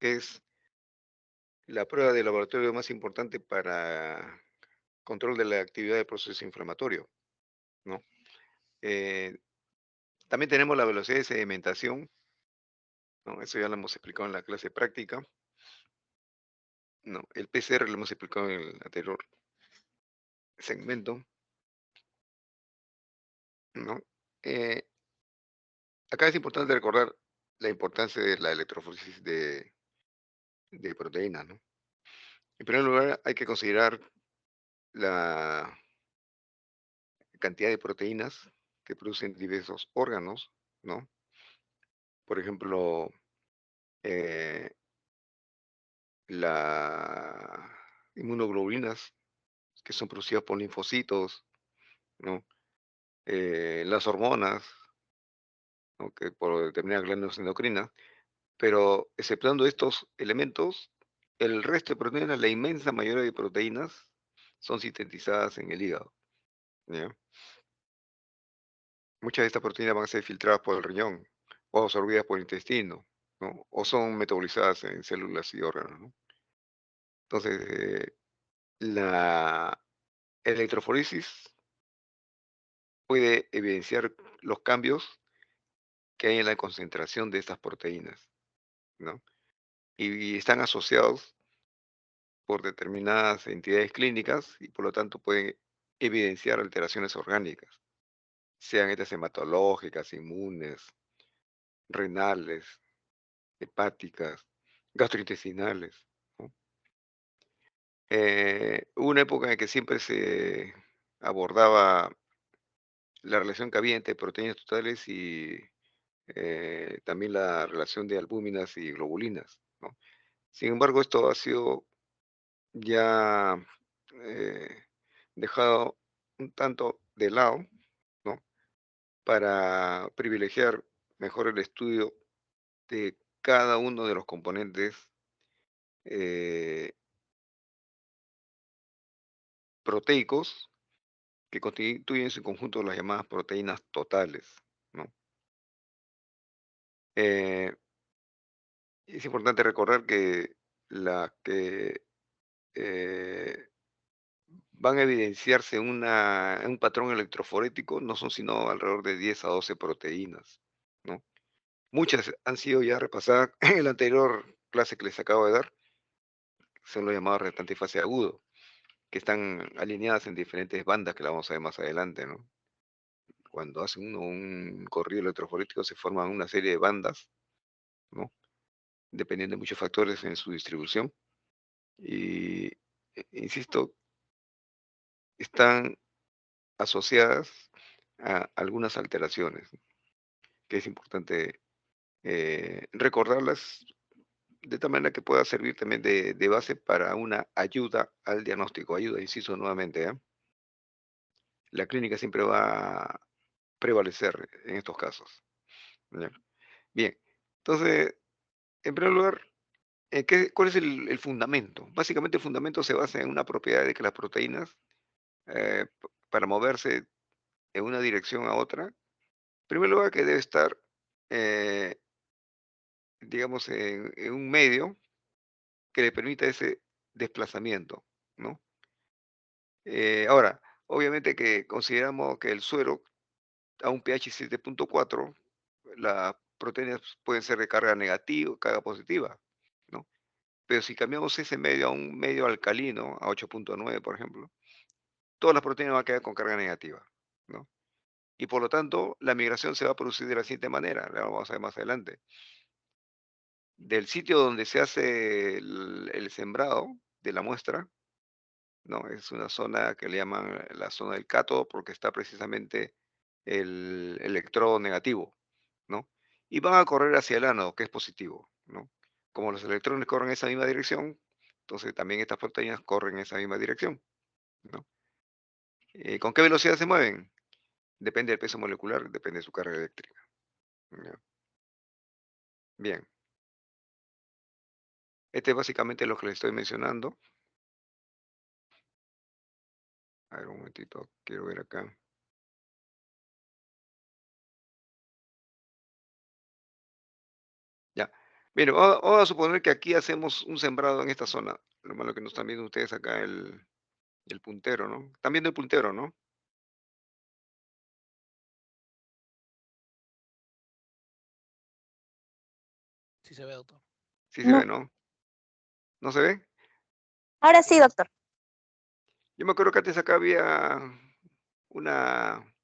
es la prueba de laboratorio más importante para control de la actividad del proceso inflamatorio, ¿no? Eh, También tenemos la velocidad de sedimentación, ¿no? Eso ya lo hemos explicado en la clase práctica, ¿no? El PCR lo hemos explicado en el anterior segmento, ¿no? Eh, Acá es importante recordar la importancia de la electroforesis de proteínas, ¿no? En primer lugar, hay que considerar la cantidad de proteínas que producen diversos órganos, ¿no? Por ejemplo, eh, las inmunoglobulinas que son producidas por linfocitos, ¿no? Las hormonas, ¿no? Que por determinadas glándulas endocrinas, pero exceptuando estos elementos, el resto de proteínas, la inmensa mayoría de proteínas, son sintetizadas en el hígado, ¿ya? Muchas de estas proteínas van a ser filtradas por el riñón o absorbidas por el intestino, ¿no? O son metabolizadas en células y órganos, ¿no? Entonces, la electroforesis puede evidenciar los cambios que hay en la concentración de estas proteínas, ¿no? Y están asociados por determinadas entidades clínicas y por lo tanto pueden evidenciar alteraciones orgánicas, sean estas hematológicas, inmunes, renales, hepáticas, gastrointestinales, ¿no? Hubo una época en que siempre se abordaba la relación que había entre proteínas totales y también la relación de albúminas y globulinas, ¿no? Sin embargo, esto ha sido ya eh, dejado un tanto de lado, ¿no? Para privilegiar mejor el estudio de cada uno de los componentes eh, proteicos que constituyen en su conjunto las llamadas proteínas totales, ¿no? Eh, es importante recordar que las que eh, van a evidenciarse en un patrón electroforético no son sino alrededor de 10 a 12 proteínas, ¿no? Muchas han sido ya repasadas en la anterior clase que les acabo de dar, son los llamados restantes de fase agudo, que están alineadas en diferentes bandas que la vamos a ver más adelante, ¿no? Cuando hace uno un corrido electroforético se forman una serie de bandas, ¿no? Dependiendo de muchos factores en su distribución. Y, insisto, están asociadas a algunas alteraciones, que es importante recordarlas de tal manera que pueda servir también de base para una ayuda al diagnóstico. Ayuda, insisto nuevamente, ¿eh? La clínica siempre va a prevalecer en estos casos, ¿ya? Bien, entonces, en primer lugar, ¿cuál es el fundamento? Básicamente el fundamento se basa en una propiedad de que las proteínas, para moverse de una dirección a otra, en primer lugar que debe estar, eh, digamos, en un medio que le permita ese desplazamiento, ¿no? Ahora, obviamente que consideramos que el suero a un pH 7.4, las proteínas pueden ser de carga negativa o carga positiva, ¿no? Pero si cambiamos ese medio a un medio alcalino, a 8.9, por ejemplo, todas las proteínas van a quedar con carga negativa, ¿no? Y por lo tanto, la migración se va a producir de la siguiente manera, la vamos a ver más adelante. Del sitio donde se hace el sembrado de la muestra, ¿no? Es una zona que le llaman la zona del cátodo porque está precisamente el electrodo negativo, ¿no? Y van a correr hacia el ánodo, que es positivo, ¿no? Como los electrones corren en esa misma dirección, entonces también estas proteínas corren en esa misma dirección, ¿no? ¿Con qué velocidad se mueven? Depende del peso molecular, depende de su carga eléctrica, ¿ya? Bien, este es básicamente lo que les estoy mencionando. A ver, un momentito, quiero ver acá. Ya. Mire, vamos a suponer que aquí hacemos un sembrado en esta zona. Lo malo que no están viendo ustedes acá el puntero, ¿no? Están viendo el puntero, ¿no? Sí se ve, doctor. Sí se ve, No, ¿no? ¿No se ve? ahora sí, doctor. Yo me acuerdo que antes acá había una,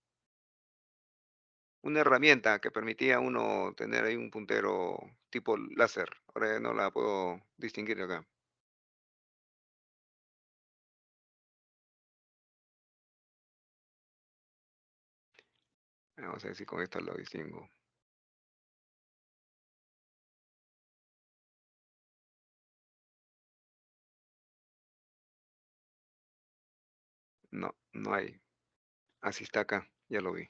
una herramienta que permitía a uno tener ahí un puntero tipo láser. Ahora ya no la puedo distinguir de acá. Vamos a ver si con esta lo distingo. No, no hay. Así está acá, ya lo vi.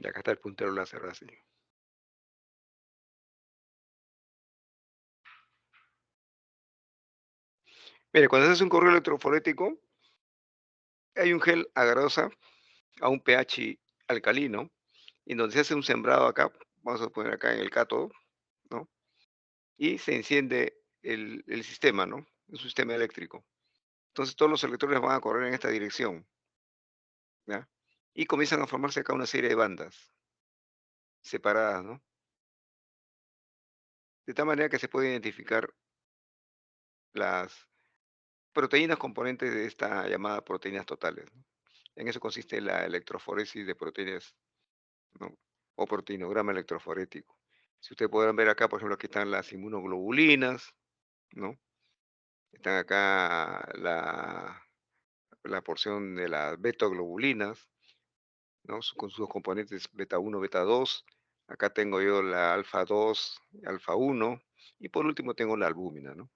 Y acá está el puntero láser así. Mire, cuando se hace un correo electroforético, hay un gel agarrosa a un pH alcalino, y donde se hace un sembrado acá, vamos a poner acá en el cátodo, ¿no? Y se enciende el sistema, ¿no? Un sistema eléctrico. Entonces todos los electrones van a correr en esta dirección, ¿ya? Y comienzan a formarse acá una serie de bandas separadas, ¿no? De tal manera que se puede identificar las proteínas componentes de esta llamada proteínas totales, ¿no? En eso consiste la electroforesis de proteínas, ¿no? O proteinograma electroforético. Si ustedes pueden ver acá, por ejemplo, aquí están las inmunoglobulinas, ¿no? Están acá la porción de las betaglobulinas, ¿no? Con sus componentes beta 1, beta 2. Acá tengo yo la alfa 2, alfa 1 y por último tengo la albúmina, ¿no?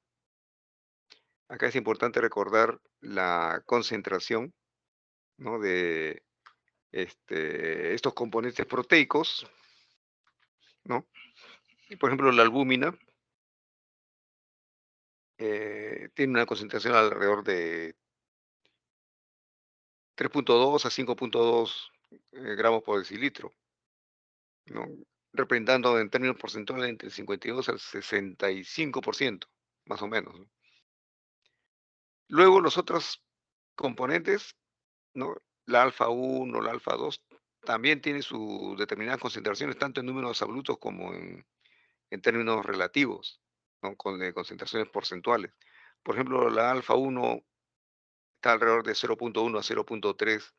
Acá es importante recordar la concentración, ¿no? De estos componentes proteicos, ¿no? Y por ejemplo, la albúmina tiene una concentración alrededor de 3,2 a 5,2 gramos por decilitro, ¿no? Representando en términos porcentuales entre el 52 al 65%, más o menos, ¿no? Luego los otros componentes, ¿no? La alfa 1, la alfa 2, también tiene sus determinadas concentraciones, tanto en números absolutos como en términos relativos, ¿no? Con concentraciones porcentuales. Por ejemplo, la alfa 1 está alrededor de 0,1 a 0,3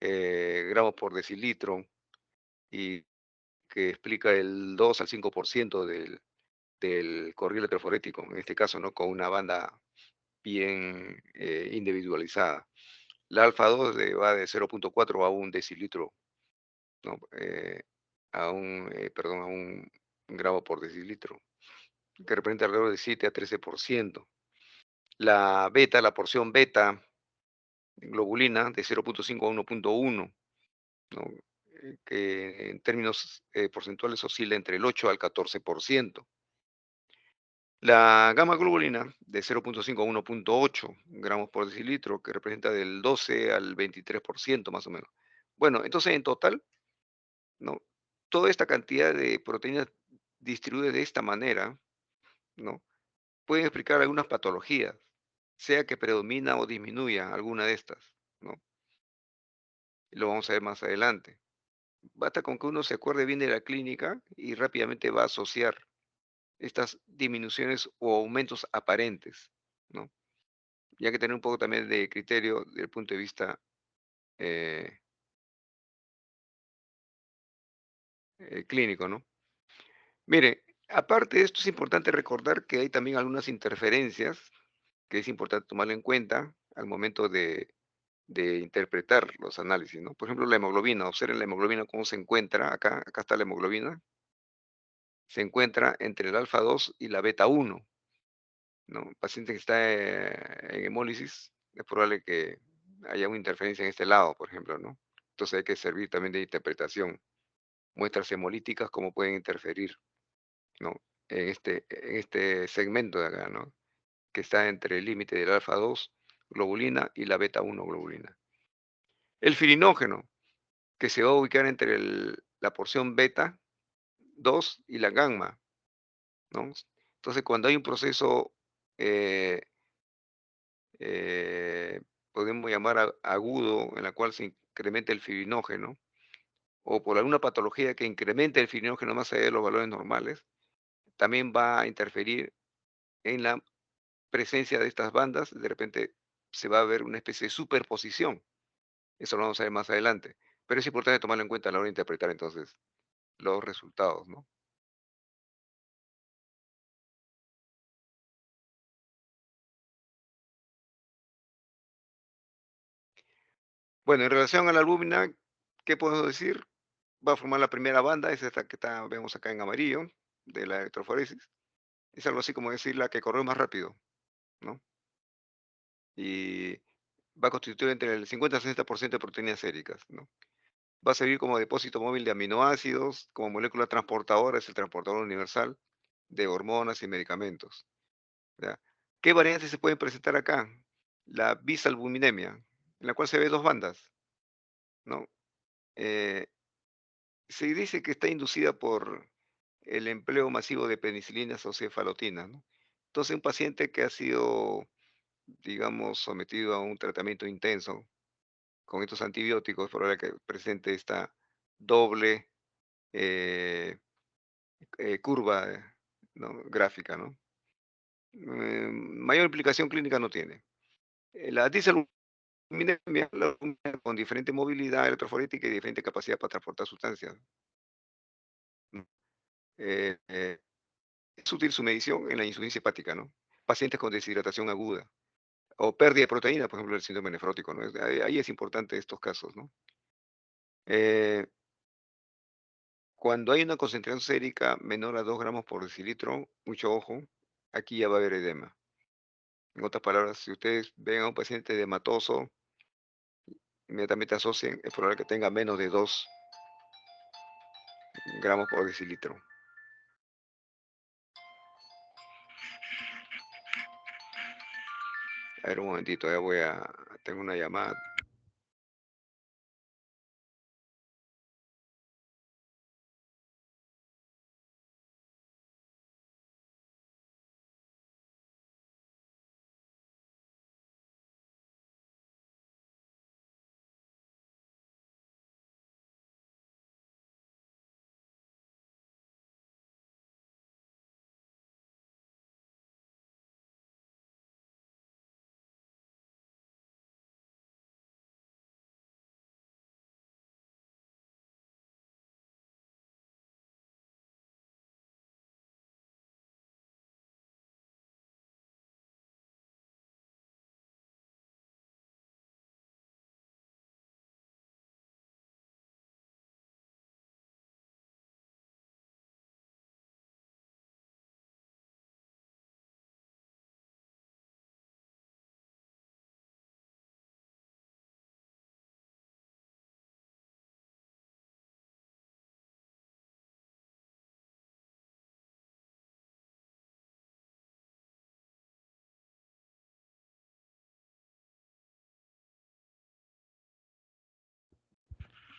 gramos por decilitro y que explica el 2 al 5% del correo electroforético, en este caso, ¿no? Con una banda bien individualizada. La alfa 2 va de 0,4 a un decilitro, ¿no? Perdón, a un gramo por decilitro, que representa alrededor de 7 a 13%. La beta, la porción beta globulina de 0,5 a 1,1, ¿no? Que en términos porcentuales oscila entre el 8 al 14%. La gamma globulina de 0,5 a 1,8 gramos por decilitro, que representa del 12 al 23% más o menos. Bueno, entonces en total, ¿no? Toda esta cantidad de proteínas distribuidas de esta manera, ¿no? Pueden explicar algunas patologías, sea que predomina o disminuya alguna de estas, ¿no? Lo vamos a ver más adelante. Basta con que uno se acuerde bien de la clínica y rápidamente va a asociar, estas disminuciones o aumentos aparentes, ¿no? Y hay que tener un poco también de criterio desde el punto de vista eh, clínico, ¿no? Mire, aparte de esto es importante recordar que hay también algunas interferencias que es importante tomarlo en cuenta al momento de interpretar los análisis, ¿no? Por ejemplo, la hemoglobina, observen la hemoglobina cómo se encuentra, acá está la hemoglobina, se encuentra entre el alfa 2 y la beta 1, ¿no? Un paciente que está en hemólisis, es probable que haya una interferencia en este lado, por ejemplo, ¿no? Entonces hay que servir también de interpretación. Muestras hemolíticas, cómo pueden interferir, ¿no? En este segmento de acá, ¿no? Que está entre el límite del alfa 2 globulina y la beta 1 globulina. El filinógeno, que se va a ubicar entre la porción beta 2 y la gamma, ¿no? Entonces, cuando hay un proceso, eh, eh, podemos llamar agudo, en la cual se incrementa el filinógeno, o por alguna patología que incremente el filinógeno más allá de los valores normales, también va a interferir en la presencia de estas bandas. De repente se va a ver una especie de superposición. Eso lo vamos a ver más adelante. Pero es importante tomarlo en cuenta a la hora de interpretar entonces los resultados, ¿no? Bueno, en relación a la albúmina, ¿qué podemos decir? Va a formar la primera banda, es esta que vemos acá en amarillo, de la electroforesis. Es algo así como decir la que corre más rápido, ¿no? Y va a constituir entre el 50 y 60% de proteínas séricas, ¿no? Va a servir como depósito móvil de aminoácidos, como molécula transportadora, es el transportador universal de hormonas y medicamentos, ¿ya? ¿Qué variantes se pueden presentar acá? La bisalbuminemia, en la cual se ve dos bandas, ¿no? Eh, Se dice que está inducida por el empleo masivo de penicilinas o cefalotinas, ¿no? Entonces, un paciente que ha sido, digamos, sometido a un tratamiento intenso con estos antibióticos, es probable que presente esta doble eh, curva, ¿no? Gráfica, ¿no? Mayor implicación clínica no tiene. La disalbuminemia, la albúmina con diferente movilidad electroforética y diferente capacidad para transportar sustancias, ¿no? Eh, eh, es útil su medición en la insuficiencia hepática, ¿no? Pacientes con deshidratación aguda o pérdida de proteína, por ejemplo, el síndrome nefrótico, ¿no? Ahí es importante estos casos, ¿no? Eh, Cuando hay una concentración sérica menor a 2 gramos por decilitro, mucho ojo, aquí ya va a haber edema. En otras palabras, si ustedes ven a un paciente edematoso, inmediatamente asocien, es probable que tenga menos de 2 gramos por decilitro. A ver, un momentito, tengo una llamada.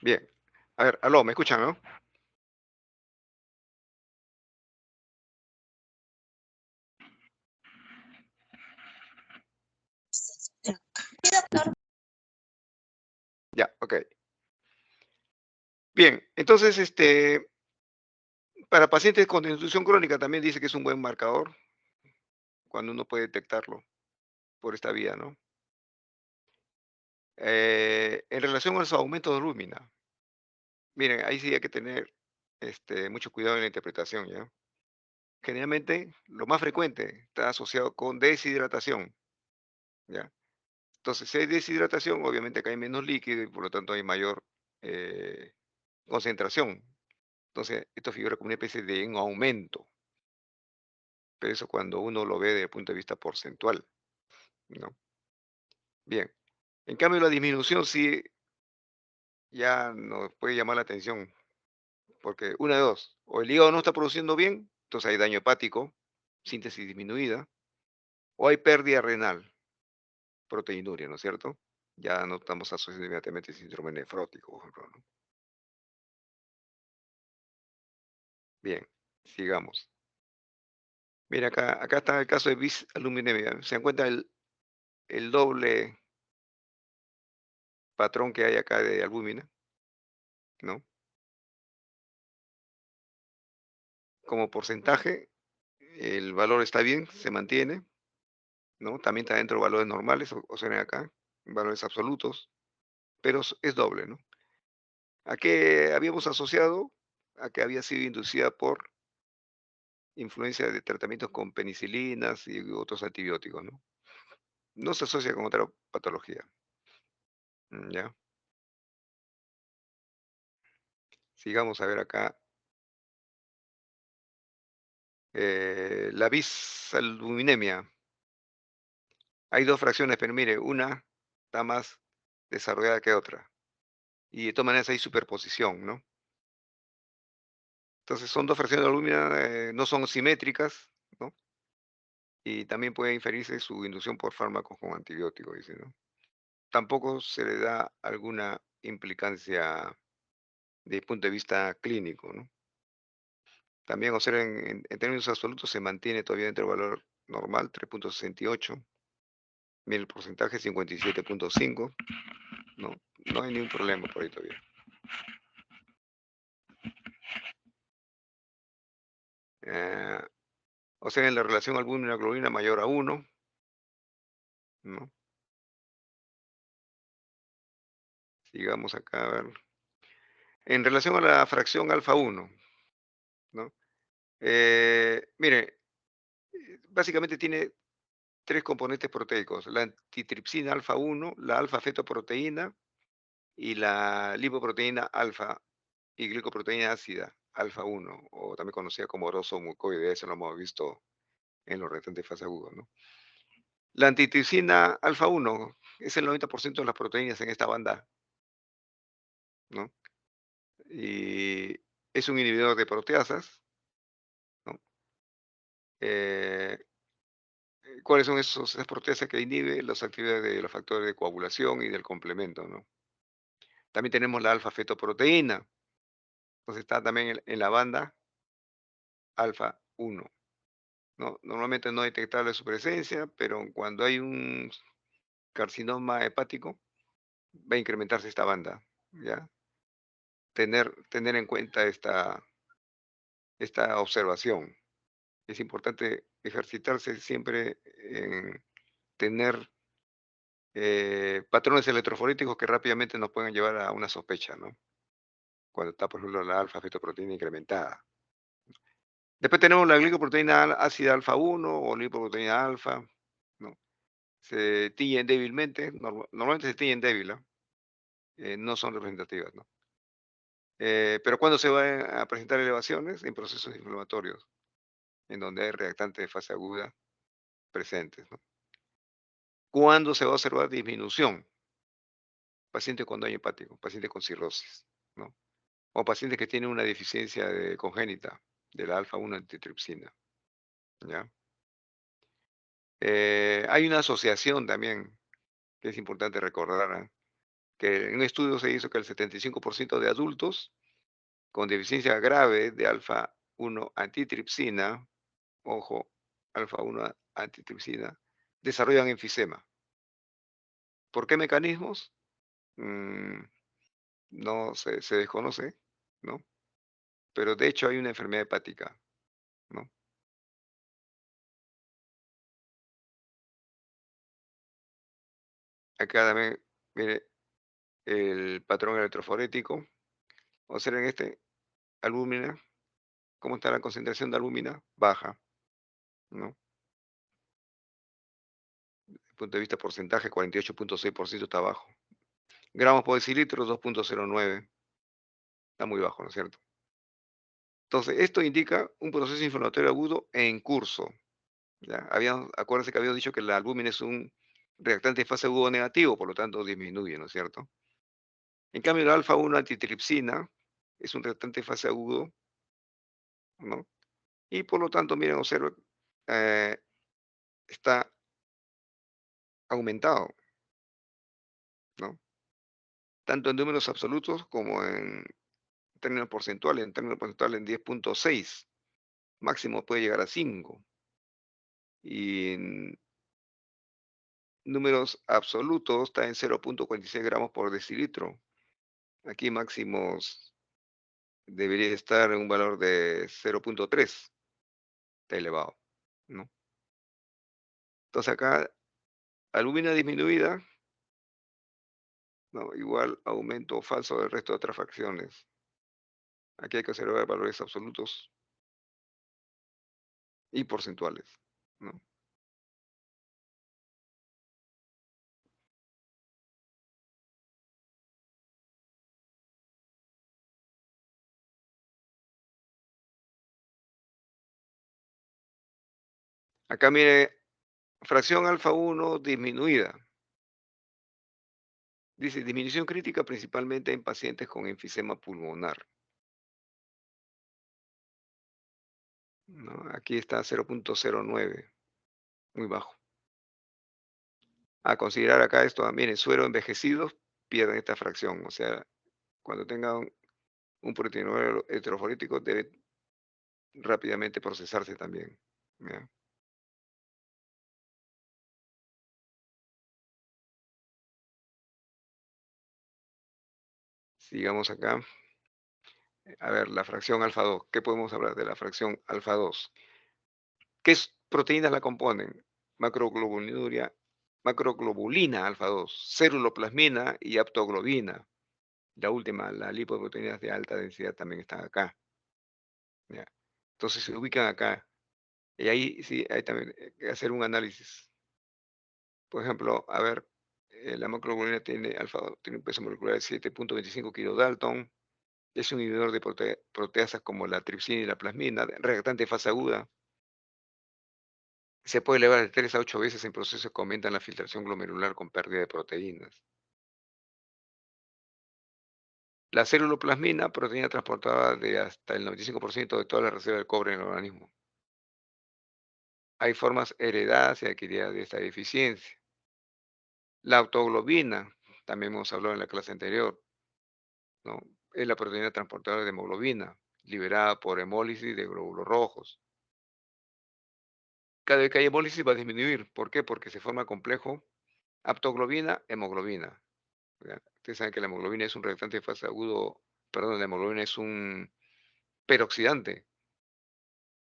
Bien. A ver, aló, ¿me escuchan, no? Sí, doctor. Ya, ok. Bien, entonces, Para pacientes con desnutrición crónica también dice que es un buen marcador cuando uno puede detectarlo por esta vía, ¿no? En relación a los aumentos de albúmina, miren, ahí sí hay que tener mucho cuidado en la interpretación, ¿ya? Generalmente, lo más frecuente está asociado con deshidratación, ¿ya? Entonces, si hay deshidratación, obviamente que hay menos líquido y por lo tanto hay mayor eh, concentración. Entonces, esto figura como una especie de un aumento, pero eso cuando uno lo ve desde el punto de vista porcentual, ¿no? Bien. En cambio, la disminución sí ya nos puede llamar la atención, porque una de dos, o el hígado no está produciendo bien, entonces hay daño hepático, síntesis disminuida, o hay pérdida renal, proteinuria, ¿no es cierto? Ya no estamos asociando inmediatamente síndrome nefrótico, por ejemplo, ¿no? Bien, sigamos. Mira, acá está el caso de bisaluminemia. Se encuentra el doble patrón que hay acá de albúmina, ¿no? Como porcentaje, el valor está bien, se mantiene, ¿no? También está dentro de valores normales, o sea, acá, valores absolutos, pero es doble, ¿no? ¿A qué habíamos asociado? A que había sido inducida por influencia de tratamientos con penicilinas y otros antibióticos, ¿no? No se asocia con otra patología. ¿Ya? Sigamos a ver acá. La bisalbuminemia. Hay dos fracciones, pero mire, una está más desarrollada que otra. Y de todas maneras hay superposición, ¿no? Entonces son dos fracciones de albúmina, no son simétricas, ¿no? Y también puede inferirse su inducción por fármacos con antibióticos, dice, ¿no? Tampoco se le da alguna implicancia desde el punto de vista clínico, ¿no? También, o sea, en términos absolutos se mantiene todavía dentro del valor normal, 3,68. Mira el porcentaje, 57,5. No, no hay ningún problema por ahí todavía. Eh, o sea, en la relación albúmina-globulina mayor a 1, ¿no? Sigamos acá, a ver. En relación a la fracción alfa 1, ¿no? Mire, básicamente tiene tres componentes proteicos: la antitripsina alfa 1, la alfa-fetoproteína y la lipoproteína alfa y glicoproteína ácida alfa 1, o también conocida como oroso mucoide, eso lo hemos visto en los restantes fase aguda, ¿no? La antitripsina alfa 1 es el 90% de las proteínas en esta banda, ¿no? Y es un inhibidor de proteasas, ¿no? Eh, ¿Cuáles son esas proteasas que inhibe? Las actividades de los factores de coagulación y del complemento, ¿no? También tenemos la alfa-fetoproteína, entonces está también en la banda alfa 1, ¿no? Normalmente no detectable su presencia, pero cuando hay un carcinoma hepático, va a incrementarse esta banda, ¿ya? Tener en cuenta esta observación. Es importante ejercitarse siempre en tener patrones electroforéticos que rápidamente nos pueden llevar a una sospecha, ¿no? Cuando está, por ejemplo, la alfa-fetoproteína incrementada. Después tenemos la glicoproteína ácida alfa 1 o lipoproteína alfa, ¿no? Se tiñen débilmente, normalmente se tiñen débil, ¿no? No son representativas, ¿no? Pero cuando se van a presentar elevaciones en procesos inflamatorios, en donde hay reactantes de fase aguda presentes, ¿no? ¿Cuándo se va a observar disminución? Paciente con daño hepático, paciente con cirrosis, ¿no? O pacientes que tienen una deficiencia congénita de la alfa 1 antitripsina, ¿ya? Hay una asociación también que es importante recordar, ¿ah? Que en un estudio se hizo que el 75% de adultos con deficiencia grave de alfa 1 antitripsina, ojo, alfa 1 antitripsina, desarrollan enfisema. ¿Por qué mecanismos? Mm, no se desconoce, ¿no? pero de hecho hay una enfermedad hepática, ¿no? Acá también, mire, el patrón electroforético. Observen albúmina, ¿cómo está la concentración de albúmina? Baja, ¿no? Desde el punto de vista porcentaje, 48.6% está bajo. Gramos por decilitro, 2.09. Está muy bajo, ¿no es cierto? Entonces, esto indica un proceso inflamatorio agudo en curso. ¿Ya? Acuérdense que habíamos dicho que la albúmina es un reactante de fase agudo negativo, por lo tanto disminuye, ¿no es cierto? En cambio, la alfa-1 antitripsina es un reactante de fase agudo, ¿no? Y por lo tanto, miren, observen, eh, está aumentado, ¿no? Tanto en números absolutos como en términos porcentuales. En términos porcentuales en 10.6, máximo puede llegar a 5. Y en números absolutos está en 0.46 gramos por decilitro. Aquí máximos debería estar en un valor de 0.3, está elevado, ¿no? Entonces acá, albúmina disminuida, ¿no? Igual aumento falso del resto de otras fracciones. Aquí hay que observar valores absolutos y porcentuales, ¿no? Acá mire, fracción alfa-1 disminuida. Dice disminución crítica principalmente en pacientes con enfisema pulmonar, ¿no? Aquí está 0.09, muy bajo. A considerar acá esto, miren, suero envejecidos pierden esta fracción, o sea, cuando tengan un proteinuro electrofolítico debe rápidamente procesarse también. ¿Ya? Sigamos acá. A ver, la fracción alfa 2. ¿Qué podemos hablar de la fracción alfa 2? ¿Qué proteínas la componen? Macroglobulinuria, macroglobulina alfa 2, ceruloplasmina y aptoglobina. La última, las lipoproteínas de alta densidad también están acá. ¿Ya? Entonces se ubican acá. Y ahí sí hay también que hacer un análisis. Por ejemplo, a ver, la macroglobulina tiene un peso molecular de 7.25 kilodalton. Es un inhibidor de proteasas como la tripsina y la plasmina, reactante de fase aguda. Se puede elevar de 3 a 8 veces en procesos que aumentan la filtración glomerular con pérdida de proteínas. La ceruloplasmina, proteína transportada de hasta el 95% de toda la reserva de cobre en el organismo. Hay formas heredadas y adquiridas de esta deficiencia. La autoglobina, también hemos hablado en la clase anterior, ¿no? Es la proteína transportadora de hemoglobina, liberada por hemólisis de glóbulos rojos. Cada vez que hay hemólisis va a disminuir. ¿Por qué? Porque se forma complejo aptoglobina, hemoglobina. ¿Ya? Ustedes saben que la hemoglobina es un reactante de fase agudo, perdón, la hemoglobina es un peroxidante,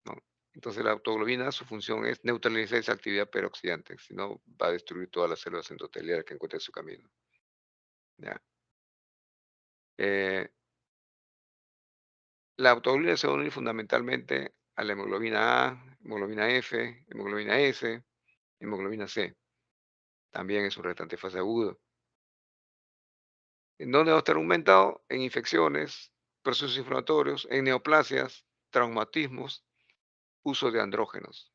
¿no? Entonces la autoglobina, su función es neutralizar esa actividad peroxidante, si no va a destruir todas las células endoteliales que encuentre en su camino. ¿Ya? Eh, la autoglobina se va a unir fundamentalmente a la hemoglobina A, hemoglobina F, hemoglobina S, hemoglobina C. También es un reactante de fase agudo. ¿En dónde va a estar aumentado? En infecciones, procesos inflamatorios, en neoplasias, traumatismos, uso de andrógenos.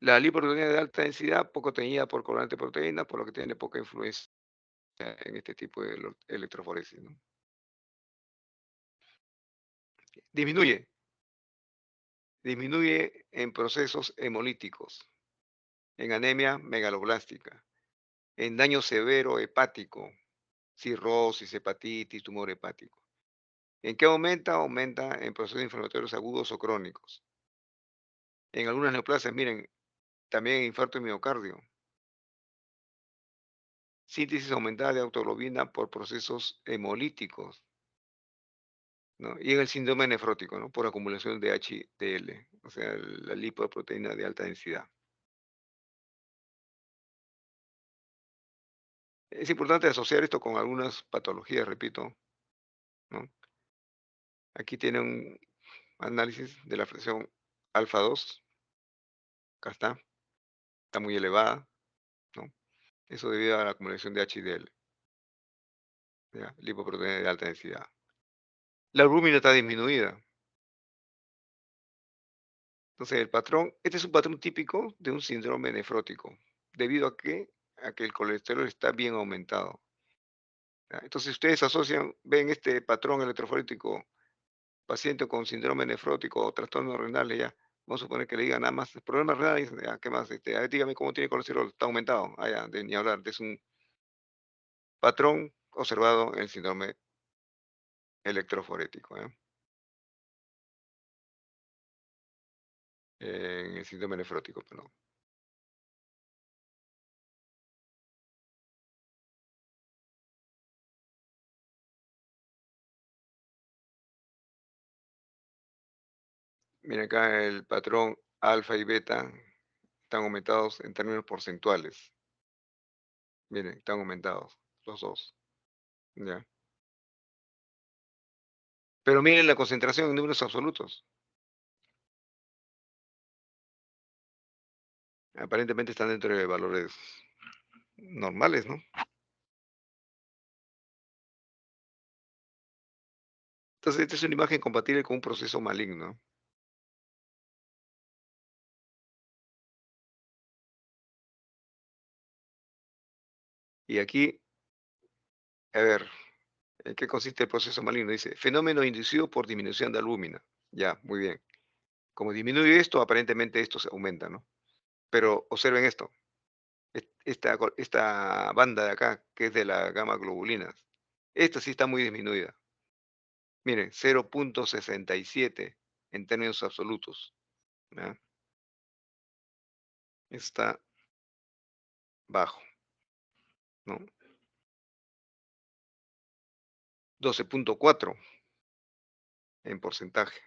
La lipoproteína de alta densidad, poco teñida por colorante de proteína, por lo que tiene poca influencia en este tipo de electroforesis, ¿no? Disminuye, disminuye en procesos hemolíticos, en anemia megaloblástica, en daño severo hepático, cirrosis, hepatitis, tumor hepático. ¿En qué aumenta? Aumenta en procesos inflamatorios agudos o crónicos. En algunas neoplasias, miren, también infarto de miocardio. Síntesis aumentada de autoglobina por procesos hemolíticos. ¿no? Y en el síndrome nefrótico, ¿no? Por acumulación de HDL, o sea, la lipoproteína de alta densidad. Es importante asociar esto con algunas patologías, repito, ¿no? Aquí tiene un análisis de la fracción alfa 2, acá está muy elevada, ¿no? Eso debido a la acumulación de HDL, ¿ya? Lipoproteína de alta densidad. La albúmina está disminuida. Entonces, este es un patrón típico de un síndrome nefrótico, debido a que el colesterol está bien aumentado. ¿Ya? Entonces, ustedes asocian, ven este patrón electroforético, paciente con síndrome nefrótico o trastornos renales, ya, vamos a suponer que le digan nada más, problemas renales, ya, ¿qué más? A ver, dígame cómo tiene colesterol, está aumentado. Ah, ya, de ni hablar, es un patrón observado en el síndrome electroforético, ¿eh? En el síndrome nefrótico, perdón. Mira acá el patrón alfa y beta están aumentados en términos porcentuales. Miren, están aumentados los dos, ¿ya? Pero miren la concentración en números absolutos. Aparentemente están dentro de valores normales, ¿no? Entonces, esta es una imagen compatible con un proceso maligno. Y aquí, a ver, ¿en qué consiste el proceso maligno? Dice, fenómeno inducido por disminución de albúmina. Ya, muy bien. Como disminuye esto, aparentemente esto se aumenta, ¿no? Pero observen esto. Esta banda de acá, que es de la gama globulinas, esta sí está muy disminuida. Miren, 0,67 en términos absolutos, ¿ya? Está bajo, ¿no? 12,4 en porcentaje.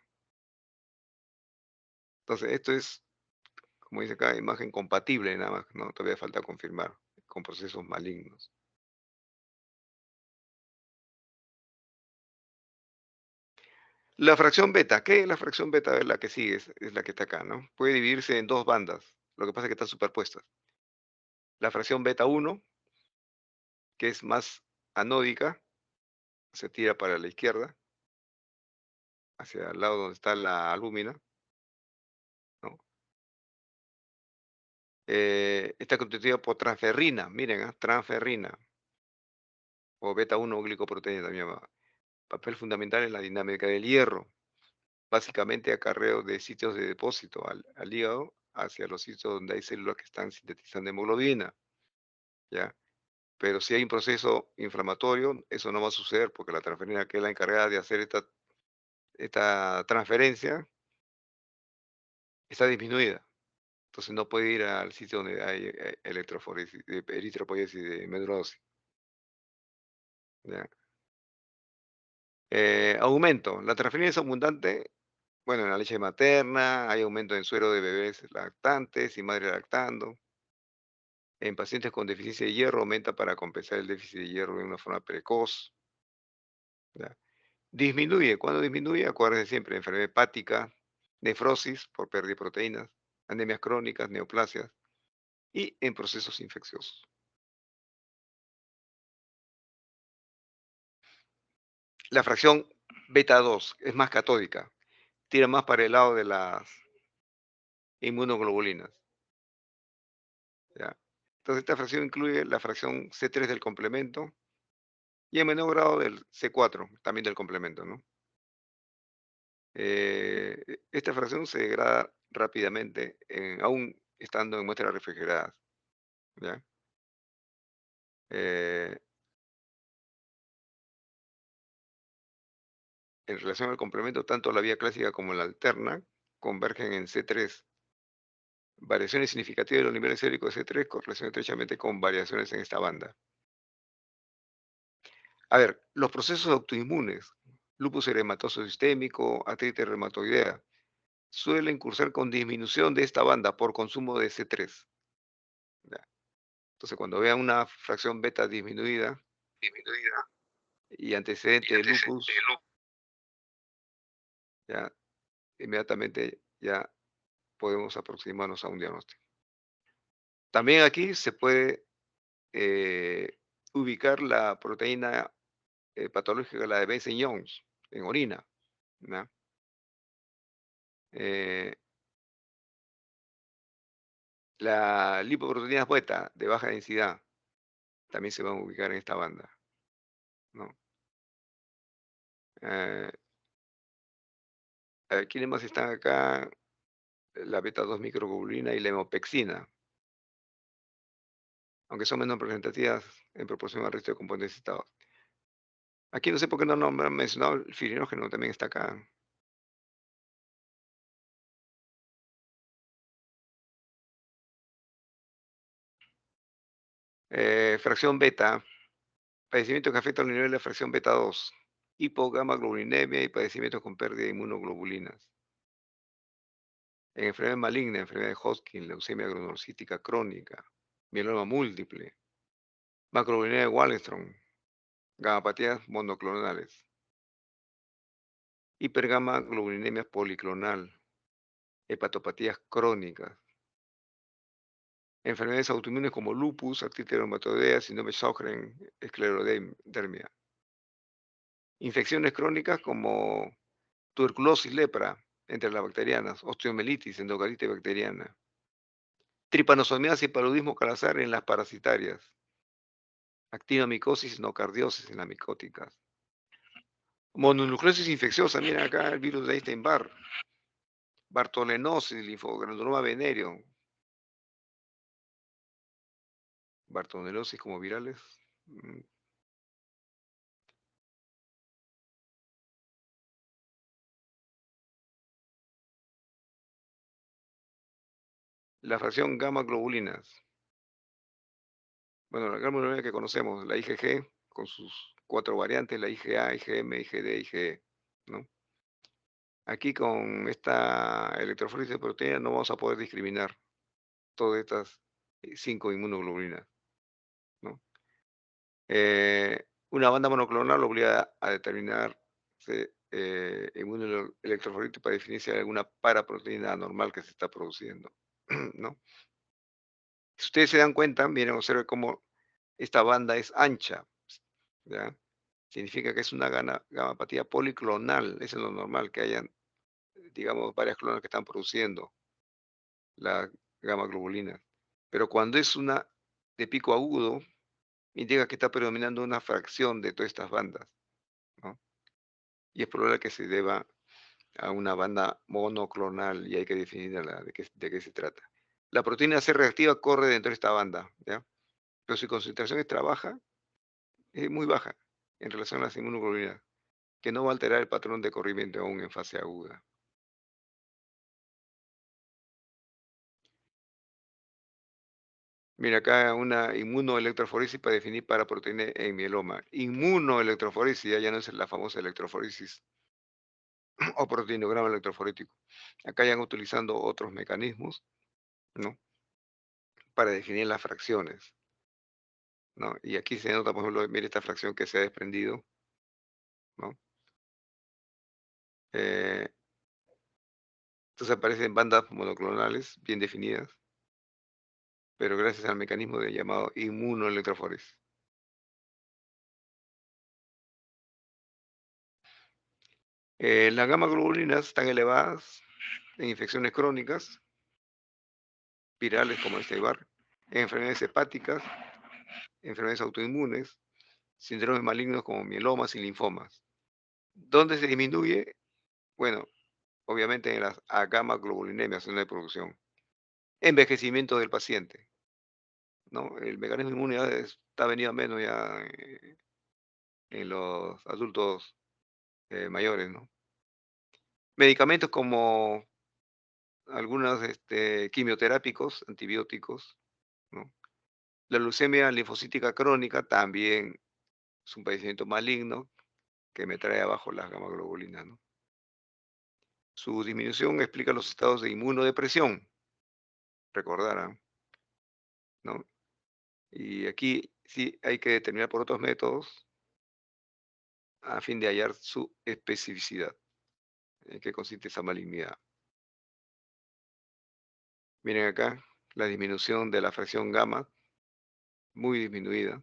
Entonces, esto es, como dice acá, imagen compatible nada más, ¿no? Todavía falta confirmar con procesos malignos. La fracción beta, ¿qué es la fracción beta? Es la que sigue, es la que está acá, ¿no? Puede dividirse en dos bandas, lo que pasa es que están superpuestas. La fracción beta 1, que es más anódica, se tira para la izquierda, hacia el lado donde está la albúmina, ¿no? Está constituida por transferrina, miren, transferrina, o beta 1 glicoproteína también va. Papel fundamental en la dinámica del hierro. Básicamente acarreo de sitios de depósito al hígado hacia los sitios donde hay células que están sintetizando hemoglobina, ¿ya? Pero si hay un proceso inflamatorio, eso no va a suceder porque la transferrina, que es la encargada de hacer esta transferencia, está disminuida. Entonces no puede ir al sitio donde hay electroforesis, eritropoiesis de medulosis, ¿ya? Aumento. La transferina es abundante, bueno, en la leche materna, hay aumento en suero de bebés lactantes y madres lactando. En pacientes con deficiencia de hierro aumenta para compensar el déficit de hierro de una forma precoz, ¿ya? Disminuye. ¿Cuándo disminuye? Acuérdense siempre, enfermedad hepática, nefrosis por pérdida de proteínas, anemias crónicas, neoplasias y en procesos infecciosos. La fracción beta 2 es más catódica, tira más para el lado de las inmunoglobulinas, ¿ya? Entonces, esta fracción incluye la fracción C3 del complemento y en menor grado del C4, también del complemento, ¿no? Esta fracción se degrada rápidamente, aún estando en muestras refrigeradas, ¿ya? Eh, en relación al complemento, tanto la vía clásica como la alterna convergen en C3. Variaciones significativas de los niveles séricos de C3 correlacionan estrechamente con variaciones en esta banda. A ver, los procesos autoinmunes. lupus eritematoso sistémico, artritis reumatoidea. Suelen cursar con disminución de esta banda por consumo de C3. ¿Ya? Entonces, cuando vean una fracción beta disminuida y antecedente de lupus, ya inmediatamente ya podemos aproximarnos a un diagnóstico. También aquí se puede ubicar la proteína patológica, la de Benson-Jones, en orina. ¿Ya? Eh, la lipoproteínas beta de baja densidad también se van a ubicar en esta banda, ¿no? Eh, ¿Quiénes más están acá? La beta 2 microglobulina y la hemopexina, aunque son menos representativas en proporción al resto de componentes citados. Aquí no sé por qué no me han mencionado el fibrinogen, también está acá. Fracción beta, padecimientos que afectan el nivel de fracción beta 2, hipogamaglobulinemia y padecimientos con pérdida de inmunoglobulinas. En enfermedad maligna, enfermedad de Hodgkin, leucemia granulocítica crónica, mieloma múltiple, macroglobulinemia de Waldenström, gamapatías monoclonales, hipergamaglobulinemia policlonal, hepatopatías crónicas, enfermedades autoinmunes como lupus, artritis reumatoidea, síndrome de Sjögren, esclerodermia, infecciones crónicas como tuberculosis, lepra, entre las bacterianas, osteomelitis, endocardite bacteriana, tripanosomiasis y paludismo calazar en las parasitarias, actinomicosis, nocardiosis en las micóticas, mononucleosis infecciosa, miren acá el virus de Epstein-Barr, bartolenosis, linfogranuloma venéreo, bartonelosis como virales. La fracción gamma globulinas. Bueno, la gamma globulina que conocemos, la IgG, con sus 4 variantes, la IgA, IgM, IgD, IgE, ¿no? Aquí con esta electroforesis de proteína no vamos a poder discriminar todas estas 5 inmunoglobulinas, ¿no? Una banda monoclonal obliga a determinarse inmunoelectroforesis para definir si hay alguna paraproteína anormal que se está produciendo, ¿no? Si ustedes se dan cuenta, miren, observen cómo esta banda es ancha, ¿ya? Significa que es una gamapatía policlonal, eso es lo normal, que hayan, digamos, varias clonas que están produciendo la gamma globulina. Pero cuando es una de pico agudo, indica que está predominando una fracción de todas estas bandas, ¿no? Y es probable que se deba a una banda monoclonal y hay que definir de qué se trata. La proteína C reactiva corre dentro de esta banda, ¿ya? Pero su concentración es muy baja en relación a las inmunoglobulinas, que no va a alterar el patrón de corrimiento aún en fase aguda. Mira acá una inmunoelectroforesis para definir paraproteína en mieloma. Inmunoelectroforesis, ya no es la famosa electroforesis o proteinograma electroforético. Acá ya han utilizando otros mecanismos, ¿no? Para definir las fracciones, ¿no? Y aquí se nota, por ejemplo, mira esta fracción que se ha desprendido, ¿no? Eh, entonces aparecen bandas monoclonales bien definidas, pero gracias al mecanismo de llamado inmunoelectroforesis. Las gamma globulinas están elevadas en infecciones crónicas, virales como este bar, enfermedades hepáticas, enfermedades autoinmunes, síndromes malignos como mielomas y linfomas. ¿Dónde se disminuye? Bueno, obviamente en las gamma globulindemias, en la producción. Envejecimiento del paciente, ¿no? El mecanismo inmune ya está venido a menos ya en los adultos mayores, ¿no? Medicamentos como algunos quimioterápicos, antibióticos, ¿no? La leucemia linfocítica crónica también es un padecimiento maligno que me trae abajo las gamma globulinas, ¿no? Su disminución explica los estados de inmunodepresión, recordarán, ¿no? Y aquí sí hay que determinar por otros métodos a fin de hallar su especificidad, en qué consiste esa malignidad. Miren acá, la disminución de la fracción gamma, muy disminuida,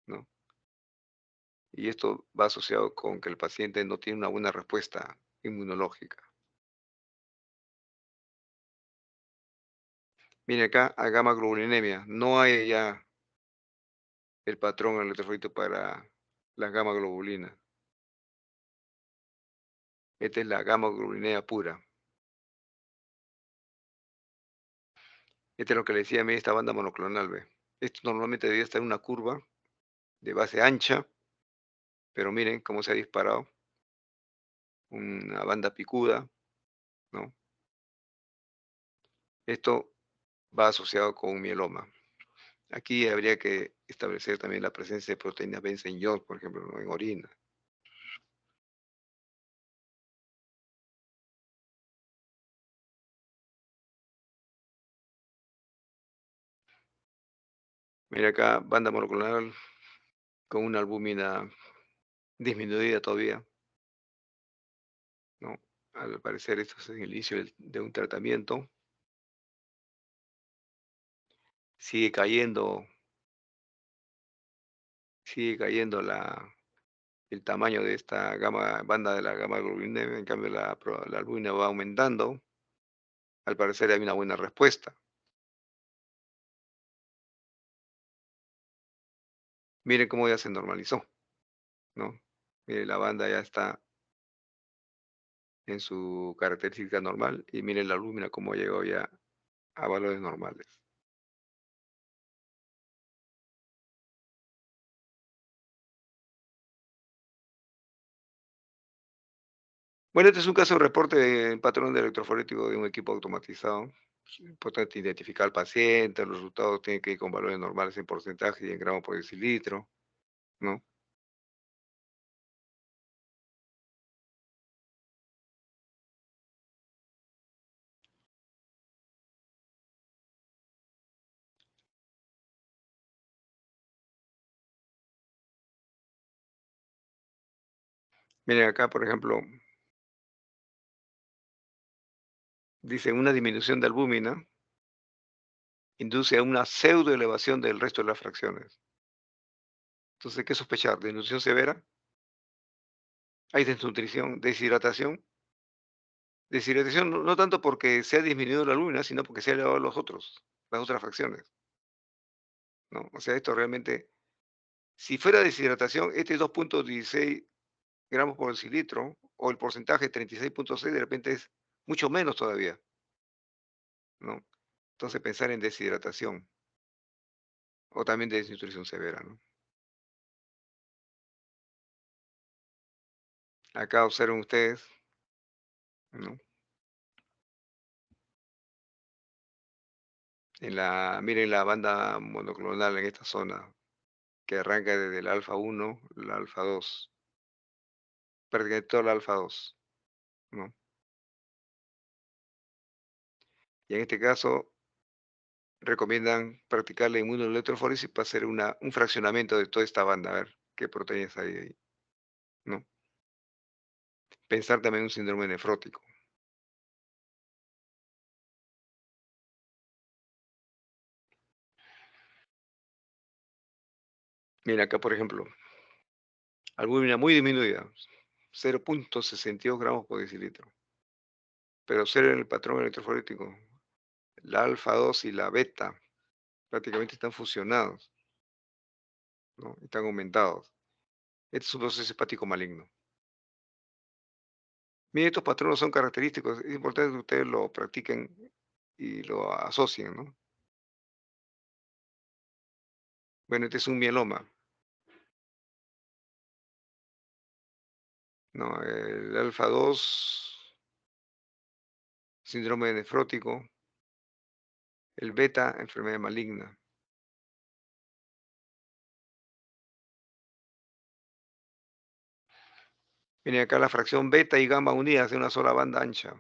¿no? Y esto va asociado con que el paciente no tiene una buena respuesta inmunológica. Miren acá, a gamma globulinemia, no hay ya el patrón electrofórico para la gamma globulina. Esta es la gamma globulinemia pura. Este es lo que le decía a mí esta banda monoclonal, ¿ve? Esto normalmente debería estar en una curva de base ancha, pero miren cómo se ha disparado, una banda picuda, ¿no? Esto va asociado con un mieloma. Aquí habría que establecer también la presencia de proteínas Benson-Jones, por ejemplo, ¿no? En orina. Mira acá, banda monoclonal con una albúmina disminuida todavía, ¿no? Al parecer esto es el inicio de un tratamiento. Sigue cayendo, sigue cayendo el tamaño de esta banda de la gamma globulina, en cambio la albúmina va aumentando. Al parecer hay una buena respuesta. Miren cómo ya se normalizó, ¿no? Miren, la banda ya está en su característica normal y miren la albúmina cómo llegó ya a valores normales. Bueno, este es un caso de reporte de patrón de electroforético de un equipo automatizado. Es importante identificar al paciente, los resultados tienen que ir con valores normales en porcentaje y en gramos por decilitro, ¿no? Miren acá, por ejemplo, dice una disminución de albúmina induce a una pseudo elevación del resto de las fracciones. Entonces, ¿qué sospechar? ¿Desnutrición severa? ¿Hay desnutrición? ¿Deshidratación? Deshidratación no tanto porque se ha disminuido la albúmina, sino porque se han elevado las otras fracciones, ¿no? O sea, esto realmente, si fuera deshidratación, este 2,16 gramos por decilitro, o el porcentaje 36,6 de repente es mucho menos todavía, ¿no? Entonces pensar en deshidratación o también desnutrición severa, ¿no? Acá observen ustedes, ¿no? Miren la banda monoclonal en esta zona, que arranca desde el alfa 1, la alfa 2, prácticamente toda la alfa 2, ¿no? Y en este caso recomiendan practicar la inmunoelectroforesis para hacer un fraccionamiento de toda esta banda, a ver qué proteínas hay ahí, ¿no? Pensar también en un síndrome nefrótico. Mira acá, por ejemplo, albúmina muy disminuida, 0,62 gramos por decilitro. Pero observen el patrón electroforético. La alfa 2 y la beta prácticamente están fusionados, ¿no? Están aumentados. Este es un proceso hepático maligno. Miren, estos patrones son característicos. Es importante que ustedes lo practiquen y lo asocien, ¿no? Bueno, este es un mieloma, ¿no? El alfa 2, síndrome nefrótico. El beta, enfermedad maligna. Miren acá la fracción beta y gamma unidas de una sola banda ancha,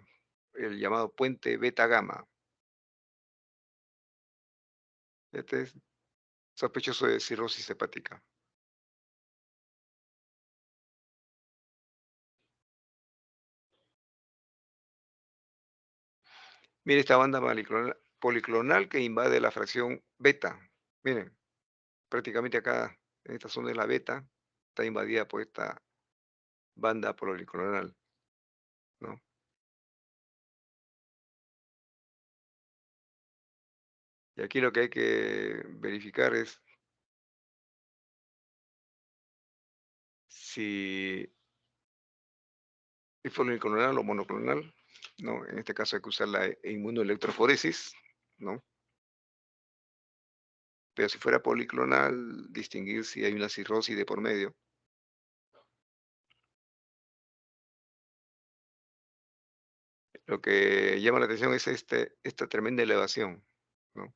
el llamado puente beta-gamma. Este es sospechoso de cirrosis hepática. Mire esta banda policlonal que invade la fracción beta. Miren, prácticamente acá, en esta zona de la beta, está invadida por esta banda policlonal, ¿no? Y aquí lo que hay que verificar es si es policlonal o monoclonal, ¿no? En este caso hay que usar la inmunoelectroforesis, ¿no? Pero si fuera policlonal, distinguir si hay una cirrosis de por medio. Lo que llama la atención es esta tremenda elevación, ¿no?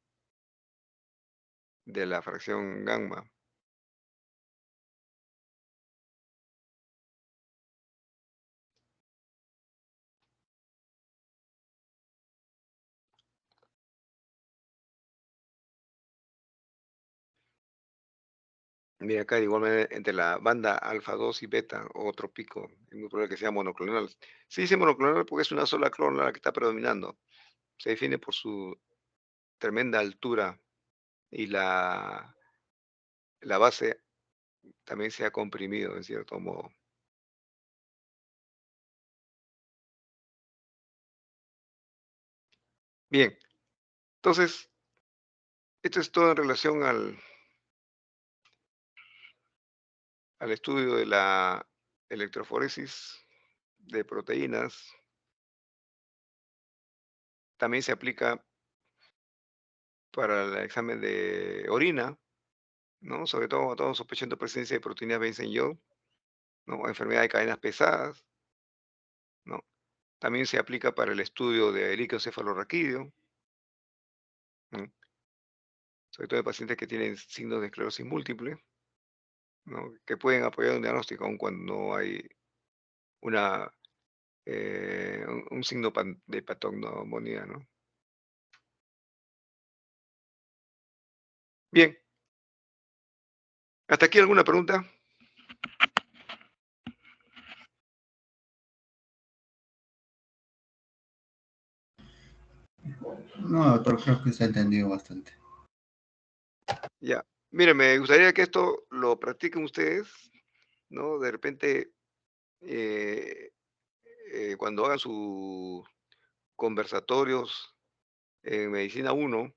De la fracción gamma. Mira acá, de igual manera, entre la banda alfa 2 y beta, otro pico, es muy probable que sea monoclonal. Se dice monoclonal porque es una sola clona la que está predominando. Se define por su tremenda altura y la base también se ha comprimido, en cierto modo. Bien, entonces, esto es todo en relación al estudio de la electroforesis de proteínas. También se aplica para el examen de orina, ¿no? Sobre todo cuando estamos sospechando presencia de proteínas Benson-Young, ¿no? Enfermedad de cadenas pesadas, ¿no? También se aplica para el estudio de líquido cefalorraquídeo, ¿no? Sobre todo en pacientes que tienen signos de esclerosis múltiple, ¿no? Que pueden apoyar un diagnóstico aun cuando no hay una, un signo de patognomonía, ¿no? Bien, ¿hasta aquí alguna pregunta? No, doctor, creo que se ha entendido bastante. Ya. Miren, me gustaría que esto lo practiquen ustedes, ¿no? De repente, eh, cuando hagan sus conversatorios en medicina 1,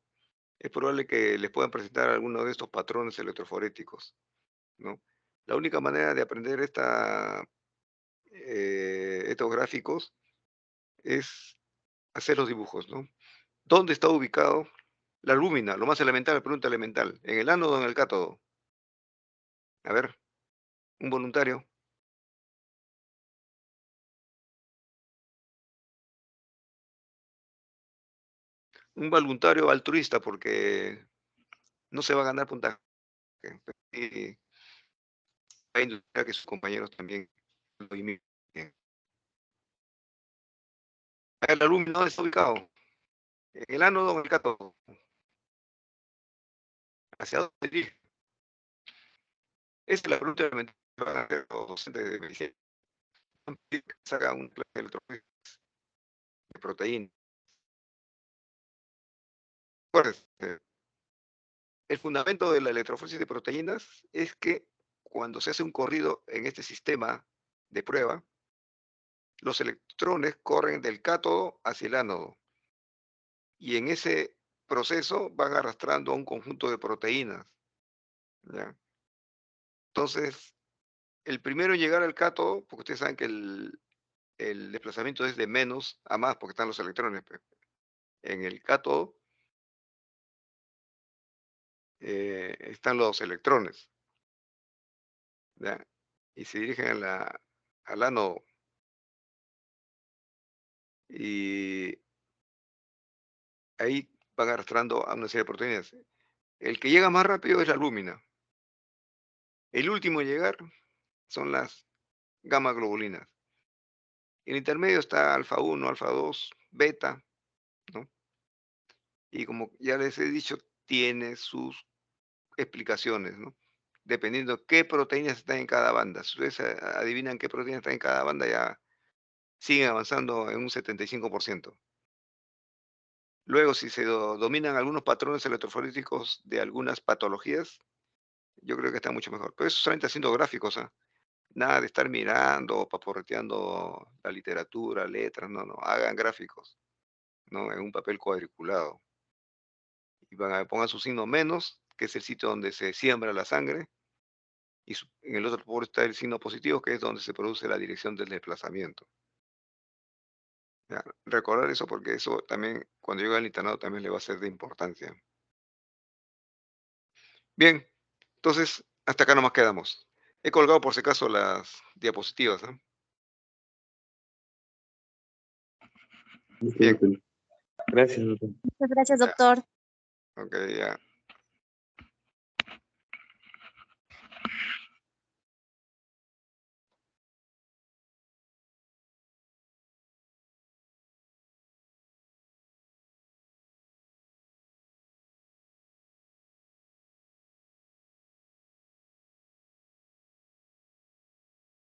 es probable que les puedan presentar alguno de estos patrones electroforéticos, ¿no? La única manera de aprender estos gráficos es hacer los dibujos, ¿no? ¿Dónde está ubicado la lúmina? Lo más elemental, pregunta elemental. ¿En el ánodo o en el cátodo? A ver, un voluntario. Un voluntario altruista porque no se va a ganar puntaje. Y va a inducir a que sus compañeros también lo imiten. El alumno, ¿dónde está ubicado? ¿En el ánodo o en el cátodo? ¿Hacia dónde dirige? Esa es la pregunta que van a hacer los docentes de medicina. Van a pedir que se haga un plan de electroforesis de proteína. Acuérdense, el fundamento de la electroforesis de proteínas es que cuando se hace un corrido en este sistema de prueba, los electrones corren del cátodo hacia el ánodo y en ese proceso van arrastrando a un conjunto de proteínas, ¿ya? Entonces, el primero en llegar al cátodo, porque ustedes saben que el desplazamiento es de menos a más, porque están los electrones pues. En el cátodo están los electrones, ¿ya? Y se dirigen al ánodo. Y ahí van arrastrando a una serie de proteínas. El que llega más rápido es la lúmina. El último en llegar son las gamma globulinas. En el intermedio está alfa 1, alfa 2, beta, ¿no? Y como ya les he dicho, tiene sus explicaciones, ¿no? Dependiendo qué proteínas están en cada banda. Si ustedes adivinan qué proteínas están en cada banda, ya siguen avanzando en un 75%. Luego, si se dominan algunos patrones electroforéticos de algunas patologías, yo creo que está mucho mejor. Pero eso solamente haciendo gráficos, ¿ah? Nada de estar mirando, paporreteando la literatura, letras, no, no. Hagan gráficos, ¿no? En un papel cuadriculado. Y pongan su signo menos, que es el sitio donde se siembra la sangre, y en el otro polo está el signo positivo, que es donde se produce la dirección del desplazamiento. ¿Ya? Recordar eso porque eso también, cuando llegue al internado, también le va a ser de importancia. Bien, entonces, hasta acá nomás quedamos. He colgado por si acaso las diapositivas, ¿no? Listo, Bien. doctor. Gracias, doctor. Muchas gracias, Ya. doctor. Ok, ya.